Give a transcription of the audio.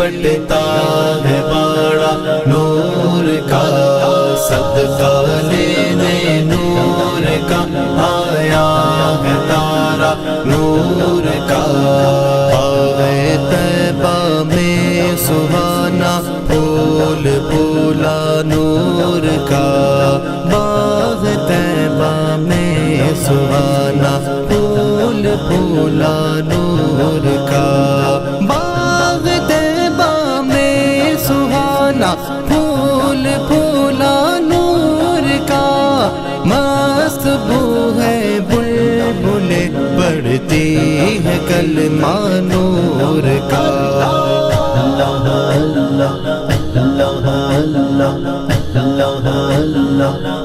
बटता है बड़ा नूर का, सदका लेने नूर का आया है तारा नूर का। बाग़े तैबा में सुहाना फूल फूला नूर का, बाग़ तैबा में सुहाना फूल फूला नूर का। बाग़ तैबा में सुहाना फूल फूला नूर का, मस्त बू है बुलबुले पढ़ती है कलमा नूर का। अल्लाह अल्लाह अल्लाह अल्लाह अल्लाह अल्लाह